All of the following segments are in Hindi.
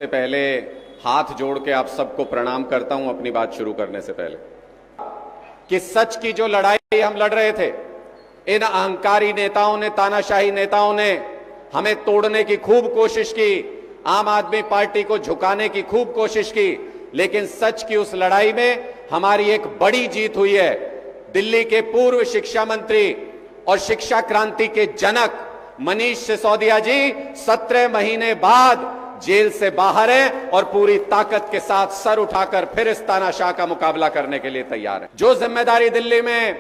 से पहले हाथ जोड़ के आप सबको प्रणाम करता हूं अपनी बात शुरू करने से पहले कि सच की जो लड़ाई हम लड़ रहे थे, इन अहंकारी नेताओं ने, तानाशाही नेताओं ने हमें तोड़ने की खूब कोशिश की, आम आदमी पार्टी को झुकाने की खूब कोशिश की, लेकिन सच की उस लड़ाई में हमारी एक बड़ी जीत हुई है। दिल्ली के पूर्व शिक्षा मंत्री और शिक्षा क्रांति के जनक मनीष सिसोदिया जी 17 महीने बाद जेल से बाहर हैं और पूरी ताकत के साथ सर उठाकर फिर इस तानाशाह का मुकाबला करने के लिए तैयार है। जो जिम्मेदारी दिल्ली में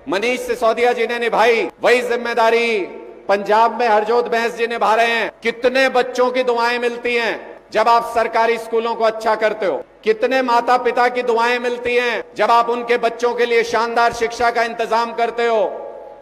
मनीष सिसोदिया जी ने निभाई, वही जिम्मेदारी पंजाब में हरजोत बैंस जी निभा रहे हैं। कितने बच्चों की दुआएं मिलती हैं जब आप सरकारी स्कूलों को अच्छा करते हो, कितने माता पिता की दुआएं मिलती हैं जब आप उनके बच्चों के लिए शानदार शिक्षा का इंतजाम करते हो।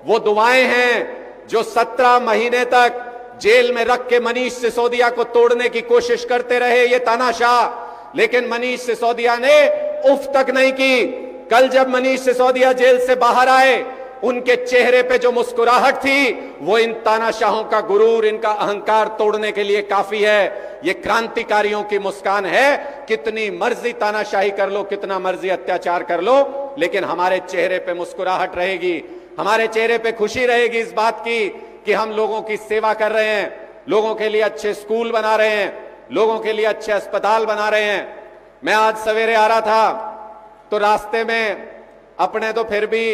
वो दुआएं हैं जो 17 महीने तक जेल में रख के मनीष सिसोदिया को तोड़ने की कोशिश करते रहे ये तानाशाह, लेकिन मनीष सिसोदिया ने उफ तक नहीं की। कल जब मनीष सिसोदिया जेल से बाहर आए, उनके चेहरे पे जो मुस्कुराहट थी वो इन तानाशाहों का गुरूर, इनका अहंकार तोड़ने के लिए काफी है। ये क्रांतिकारियों की मुस्कान है। कितनी मर्जी तानाशाही कर लो, कितना मर्जी अत्याचार कर लो, लेकिन हमारे चेहरे पे मुस्कुराहट रहेगी, हमारे चेहरे पे खुशी रहेगी इस बात की कि हम लोगों की सेवा कर रहे हैं, लोगों के लिए अच्छे स्कूल बना रहे हैं, लोगों के लिए अच्छे अस्पताल बना रहे हैं। मैं आज सवेरे आ रहा था तो रास्ते में अपने तो फिर भी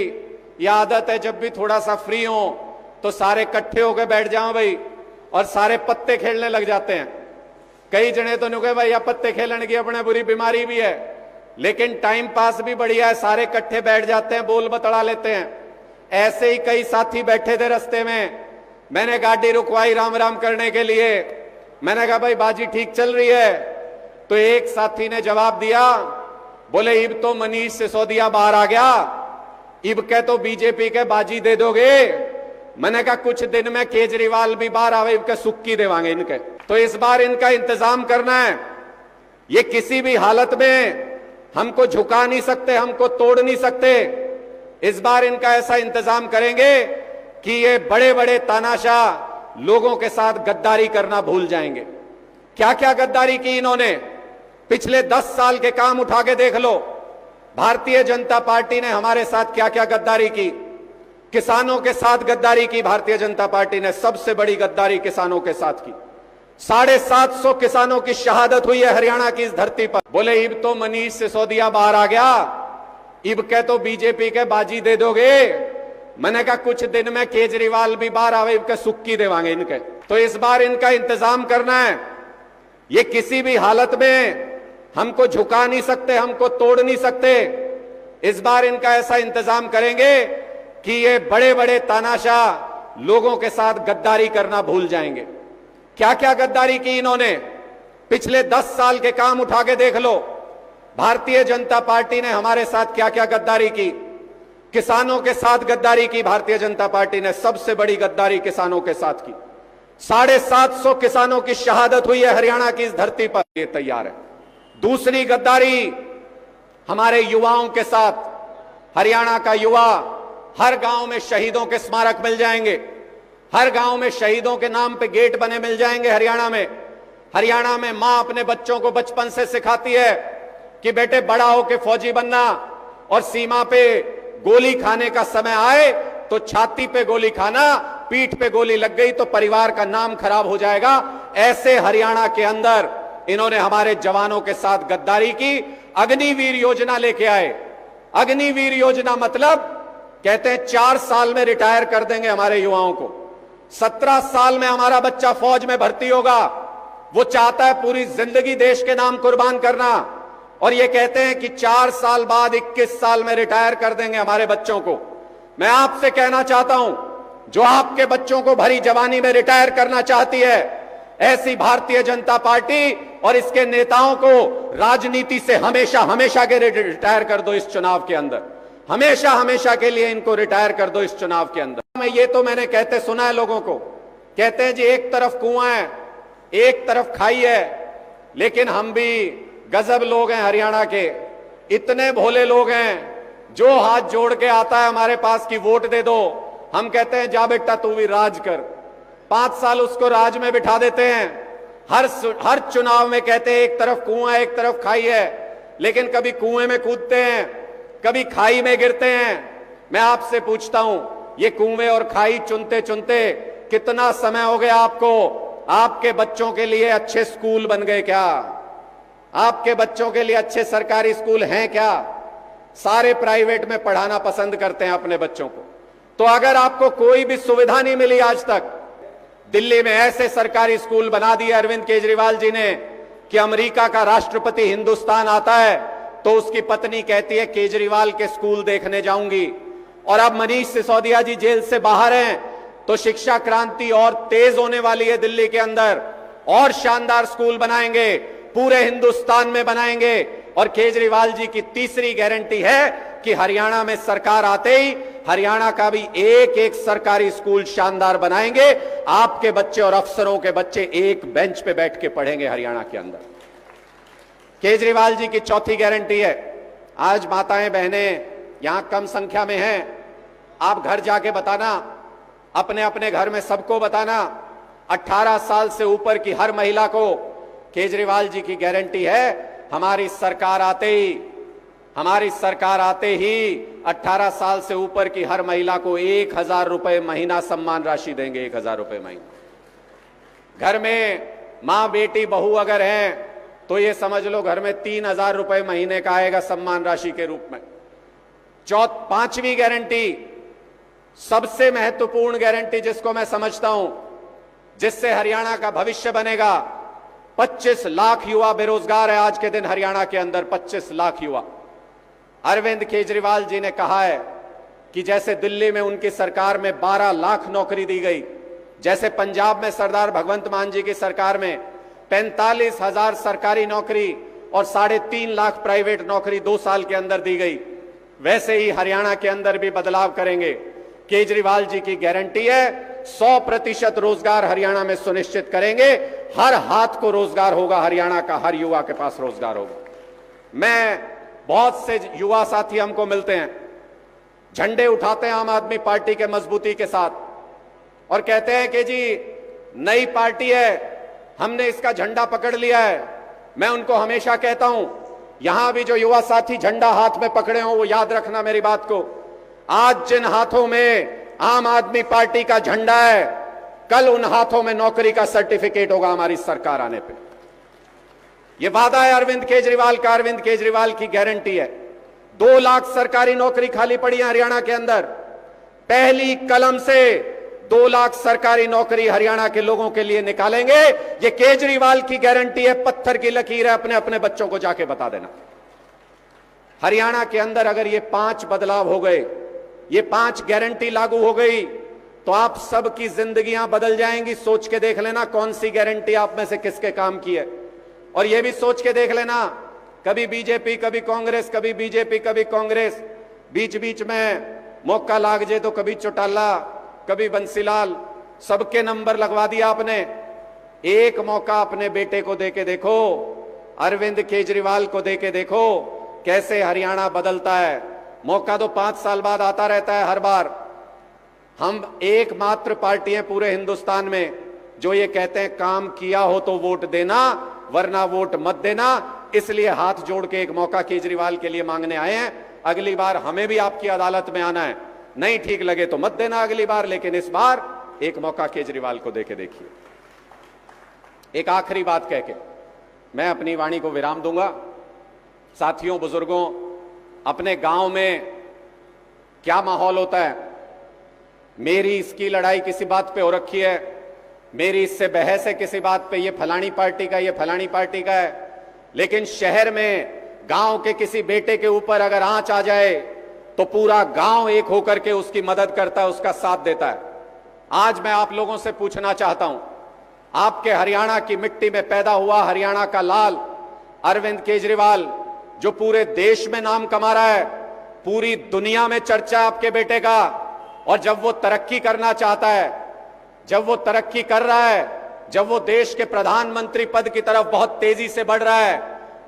ये आदत है, जब भी थोड़ा सा फ्री हो तो सारे इकट्ठे होकर बैठ जाओ भाई, और सारे पत्ते खेलने लग जाते हैं। कई जने तो नुके भाई पत्ते खेलने की अपने बुरी बीमारी भी है, लेकिन टाइम पास भी बढ़िया है, सारे इकट्ठे बैठ जाते हैं, बोल बतड़ा लेते हैं। ऐसे ही कई साथी बैठे थे रास्ते में, मैंने गाड़ी रुकवाई राम राम करने के लिए। मैंने कहा भाई बाजी ठीक चल रही है? तो एक साथी ने जवाब दिया, बोले इब तो मनीष सिसोदिया बाहर आ गया, इब के तो बीजेपी के बाजी दे दोगे। मैंने कहा कुछ दिन में केजरीवाल भी बाहर आवे, इब के सुक्की देवांगे इनके। तो इस बार इनका इंतजाम करना है। ये किसी भी हालत में हमको झुका नहीं सकते, हमको तोड़ नहीं सकते। इस बार इनका ऐसा इंतजाम करेंगे कि ये बड़े बड़े तानाशाह लोगों के साथ गद्दारी करना भूल जाएंगे। क्या क्या गद्दारी की इन्होंने, पिछले 10 साल के काम उठा के देख लो। भारतीय जनता पार्टी ने हमारे साथ क्या क्या गद्दारी की। किसानों के साथ गद्दारी की भारतीय जनता पार्टी ने, सबसे बड़ी गद्दारी किसानों के साथ की। 750 किसानों की शहादत हुई है हरियाणा की इस धरती पर। बोले इब तो मनीष सिसोदिया बाहर आ गया, इब के तो बीजेपी के बाजी दे दोगे। मैंने कहा कुछ दिन में केजरीवाल भी बाहर आवे, इनके सुक्की देवांगे इनके। तो इस बार इनका इंतजाम करना है। ये किसी भी हालत में हमको झुका नहीं सकते, हमको तोड़ नहीं सकते। इस बार इनका ऐसा इंतजाम करेंगे कि ये बड़े बड़े तानाशाह लोगों के साथ गद्दारी करना भूल जाएंगे। क्या क्या गद्दारी की इन्होंने, पिछले 10 साल के काम उठा के देख लो। भारतीय जनता पार्टी ने हमारे साथ क्या क्या गद्दारी की। किसानों के साथ गद्दारी की भारतीय जनता पार्टी ने, सबसे बड़ी गद्दारी किसानों के साथ की। 750 किसानों की शहादत हुई है हरियाणा की इस धरती पर, ये तैयार है। दूसरी गद्दारी हमारे युवाओं के साथ। हरियाणा का युवा, हर गांव में शहीदों के स्मारक मिल जाएंगे, हर गांव में शहीदों के नाम पे गेट बने मिल जाएंगे हरियाणा में। हरियाणा में मां अपने बच्चों को बचपन से सिखाती है कि बेटे बड़ा होके फौजी बनना, और सीमा पे गोली खाने का समय आए तो छाती पे गोली खाना, पीठ पे गोली लग गई तो परिवार का नाम खराब हो जाएगा। ऐसे हरियाणा के अंदर इन्होंने हमारे जवानों के साथ गद्दारी की। अग्निवीर योजना लेके आए। अग्निवीर योजना मतलब कहते हैं 4 साल में रिटायर कर देंगे हमारे युवाओं को। 17 साल में हमारा बच्चा फौज में भर्ती होगा। वो चाहता है पूरी जिंदगी देश के नाम कुर्बान करना, और ये कहते हैं कि 4 साल बाद 21 साल में रिटायर कर देंगे हमारे बच्चों को। मैं आपसे कहना चाहता हूं, जो आपके बच्चों को भरी जवानी में रिटायर करना चाहती है, ऐसी भारतीय जनता पार्टी और इसके नेताओं को राजनीति से हमेशा हमेशा के रिटायर कर दो इस चुनाव के अंदर। हमेशा हमेशा के लिए इनको रिटायर कर दो इस चुनाव के अंदर। मैं ये तो मैंने कहते सुना है लोगों को, कहते हैं जी एक तरफ कुआं है, एक तरफ खाई है, लेकिन हम भी गजब लोग हैं हरियाणा के। इतने भोले लोग हैं, जो हाथ जोड़ के आता है हमारे पास कि वोट दे दो, हम कहते हैं जा बेटा तू भी राज कर। 5 साल उसको राज में बिठा देते हैं, हर चुनाव में कहते हैं एक तरफ कुआं एक तरफ खाई है, लेकिन कभी कुएं में कूदते हैं, कभी खाई में गिरते हैं। मैं आपसे पूछता हूं, ये कुएं और खाई चुनते चुनते कितना समय हो गया आपको? आपके बच्चों के लिए अच्छे स्कूल बन गए क्या? आपके बच्चों के लिए अच्छे सरकारी स्कूल हैं क्या? सारे प्राइवेट में पढ़ाना पसंद करते हैं अपने बच्चों को। तो अगर आपको कोई भी सुविधा नहीं मिली आज तक, दिल्ली में ऐसे सरकारी स्कूल बना दिए अरविंद केजरीवाल जी ने कि अमेरिका का राष्ट्रपति हिंदुस्तान आता है तो उसकी पत्नी कहती है केजरीवाल के स्कूल देखने जाऊंगी। और अब मनीष सिसोदिया जी जेल से बाहर हैं तो शिक्षा क्रांति और तेज होने वाली है दिल्ली के अंदर। और शानदार स्कूल बनाएंगे, पूरे हिंदुस्तान में बनाएंगे। और केजरीवाल जी की तीसरी गारंटी है कि हरियाणा में सरकार आते ही हरियाणा का भी एक एक सरकारी स्कूल शानदार बनाएंगे। आपके बच्चे और अफसरों के बच्चे एक बेंच पे बैठ के पढ़ेंगे हरियाणा के अंदर। केजरीवाल जी की चौथी गारंटी है, आज माताएं बहनें यहां कम संख्या में हैं, आप घर जाके बताना, अपने अपने घर में सबको बताना, 18 साल से ऊपर की हर महिला को केजरीवाल जी की गारंटी है, हमारी सरकार आते ही 18 साल से ऊपर की हर महिला को 1000 रुपए महीना सम्मान राशि देंगे। 1000 रुपए महीना। घर में मां बेटी बहू अगर हैं तो ये समझ लो घर में 3000 रुपए महीने का आएगा सम्मान राशि के रूप में। पांचवी गारंटी, सबसे महत्वपूर्ण गारंटी जिसको मैं समझता हूं, जिससे हरियाणा का भविष्य बनेगा। 25 लाख युवा बेरोजगार है आज के दिन हरियाणा के अंदर, 25 लाख युवा। अरविंद केजरीवाल जी ने कहा है कि जैसे दिल्ली में उनकी सरकार में 12 लाख नौकरी दी गई, जैसे पंजाब में सरदार भगवंत मान जी की सरकार में 45,000 सरकारी नौकरी और 3.5 लाख प्राइवेट नौकरी 2 साल के अंदर दी गई, वैसे ही हरियाणा के अंदर भी बदलाव करेंगे। केजरीवाल जी की गारंटी है 100% रोजगार हरियाणा में सुनिश्चित करेंगे। हर हाथ को रोजगार होगा, हरियाणा का हर युवा के पास रोजगार होगा। मैं बहुत से युवा साथी हमको मिलते हैं, झंडे उठाते हैं आम आदमी पार्टी के मजबूती के साथ और कहते हैं कि जी नई पार्टी है, हमने इसका झंडा पकड़ लिया है। मैं उनको हमेशा कहता हूं, यहां भी जो युवा साथी झंडा हाथ में पकड़े हो वो याद रखना मेरी बात को। आज जिन हाथों में आम आदमी पार्टी का झंडा है, कल उन हाथों में नौकरी का सर्टिफिकेट होगा हमारी सरकार आने पे। ये वादा है अरविंद केजरीवाल का, अरविंद केजरीवाल की गारंटी है। 2 लाख सरकारी नौकरी खाली पड़ी है हरियाणा के अंदर। पहली कलम से 2 लाख सरकारी नौकरी हरियाणा के लोगों के लिए निकालेंगे। ये केजरीवाल की गारंटी है, पत्थर की लकीर है। अपने अपने बच्चों को जाके बता देना। हरियाणा के अंदर अगर ये 5 बदलाव हो गए, ये 5 गारंटी लागू हो गई, तो आप सबकी जिंदगियां बदल जाएंगी। सोच के देख लेना कौन सी गारंटी आप में से किसके काम की है। और ये भी सोच के देख लेना, कभी बीजेपी कभी कांग्रेस, कभी बीजेपी कभी कांग्रेस, बीच बीच में मौका लाग जाए तो कभी चौटाला कभी बंसीलाल, सबके नंबर लगवा दिया आपने। एक मौका अपने बेटे को देके देखो, अरविंद केजरीवाल को देके देखो कैसे हरियाणा बदलता है। मौका तो 5 साल बाद आता रहता है हर बार। हम एकमात्र पार्टी है पूरे हिंदुस्तान में जो ये कहते हैं काम किया हो तो वोट देना, वरना वोट मत देना। इसलिए हाथ जोड़ के एक मौका केजरीवाल के लिए मांगने आए हैं। अगली बार हमें भी आपकी अदालत में आना है, नहीं ठीक लगे तो मत देना अगली बार, लेकिन इस बार एक मौका केजरीवाल को देके देखिए। एक आखिरी बात कह के मैं अपनी वाणी को विराम दूंगा। साथियों, बुजुर्गों, अपने गांव में क्या माहौल होता है? मेरी इसकी लड़ाई किसी बात पे हो रखी है, मेरी इससे बहस है किसी बात पे, ये फलानी पार्टी का, ये फलानी पार्टी का है। लेकिन शहर में गांव के किसी बेटे के ऊपर अगर आंच आ जाए तो पूरा गांव एक होकर के उसकी मदद करता है, उसका साथ देता है। आज मैं आप लोगों से पूछना चाहता हूं, आपके हरियाणा की मिट्टी में पैदा हुआ हरियाणा का लाल अरविंद केजरीवाल, जो पूरे देश में नाम कमा रहा है, पूरी दुनिया में चर्चा आपके बेटे का, और जब वो तरक्की करना चाहता है, जब वो तरक्की कर रहा है, जब वो देश के प्रधानमंत्री पद की तरफ बहुत तेजी से बढ़ रहा है,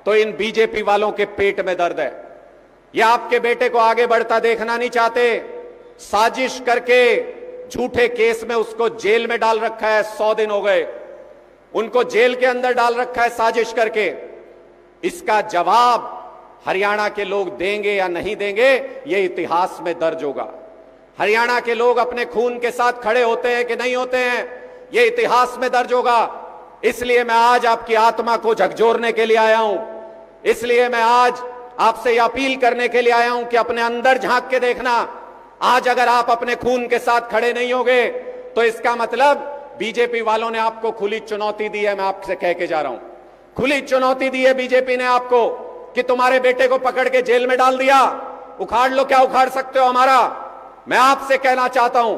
तो इन बीजेपी वालों के पेट में दर्द है। ये आपके बेटे को आगे बढ़ता देखना नहीं चाहते। साजिश करके झूठे केस में उसको जेल में डाल रखा है, 100 दिन हो गए। उनको जेल के अंदर डाल रखा है साजिश करके। इसका जवाब हरियाणा के लोग देंगे या नहीं देंगे, ये इतिहास में दर्ज होगा। हरियाणा के लोग अपने खून के साथ खड़े होते हैं कि नहीं होते हैं, ये इतिहास में दर्ज होगा। इसलिए मैं आज आपकी आत्मा को झकझोरने के लिए आया हूं। इसलिए मैं आज आपसे यह अपील करने के लिए आया हूं कि अपने अंदर झांक के देखना। आज अगर आप अपने खून के साथ खड़े नहीं होगे तो इसका मतलब बीजेपी वालों ने आपको खुली चुनौती दी है। मैं आपसे कह के जा रहा हूं, खुली चुनौती दी है बीजेपी ने आपको कि तुम्हारे बेटे को पकड़ के जेल में डाल दिया, उखाड़ लो, क्या उखाड़ सकते हो हमारा। मैं आपसे कहना चाहता हूं,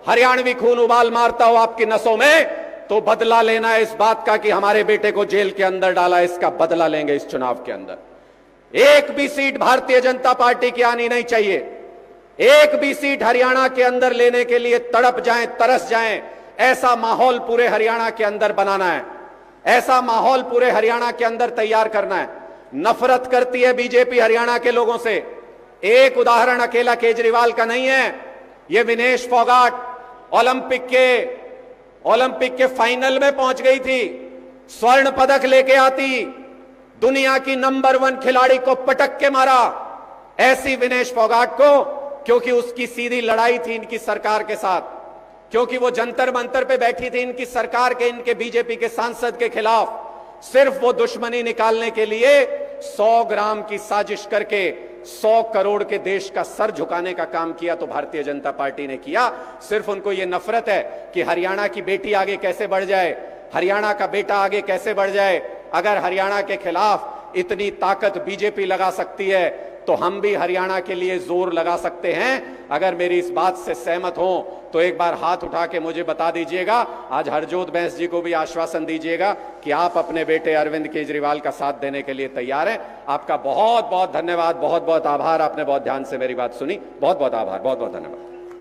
हरियाणवी खून उबाल मारता हो आपकी नसों में, तो बदला लेना है इस बात का कि हमारे बेटे को जेल के अंदर डाला, इसका बदला लेंगे इस चुनाव के अंदर। एक भी सीट भारतीय जनता पार्टी की आनी नहीं चाहिए। एक भी सीट हरियाणा के अंदर लेने के लिए तड़प जाएं, तरस जाएं, ऐसा माहौल पूरे हरियाणा के अंदर बनाना है। ऐसा माहौल पूरे हरियाणा के अंदर तैयार करना है। नफरत करती है बीजेपी हरियाणा के लोगों से। एक उदाहरण अकेला केजरीवाल का नहीं है। यह विनेश फोगाट ओलंपिक के फाइनल में पहुंच गई थी, स्वर्ण पदक लेके आती, दुनिया की नंबर 1 खिलाड़ी को पटक के मारा। ऐसी विनेश फोगाट को, क्योंकि उसकी सीधी लड़ाई थी इनकी सरकार के साथ, क्योंकि वो जंतर मंतर पे बैठी थी इनकी सरकार के, इनके बीजेपी के सांसद के खिलाफ, सिर्फ वो दुश्मनी निकालने के लिए 100 ग्राम की साजिश करके 100 करोड़ के देश का सर झुकाने का काम किया। तो भारतीय जनता पार्टी ने किया। सिर्फ उनको ये नफरत है कि हरियाणा की बेटी आगे कैसे बढ़ जाए, हरियाणा का बेटा आगे कैसे बढ़ जाए। अगर हरियाणा के खिलाफ इतनी ताकत बीजेपी लगा सकती है तो हम भी हरियाणा के लिए जोर लगा सकते हैं। अगर मेरी इस बात से सहमत हो तो एक बार हाथ उठा के मुझे बता दीजिएगा। आज हरजोत बैंस जी को भी आश्वासन दीजिएगा कि आप अपने बेटे अरविंद केजरीवाल का साथ देने के लिए तैयार हैं। आपका बहुत बहुत धन्यवाद, बहुत बहुत आभार। आपने बहुत ध्यान से मेरी बात सुनी। बहुत बहुत आभार, बहुत बहुत धन्यवाद।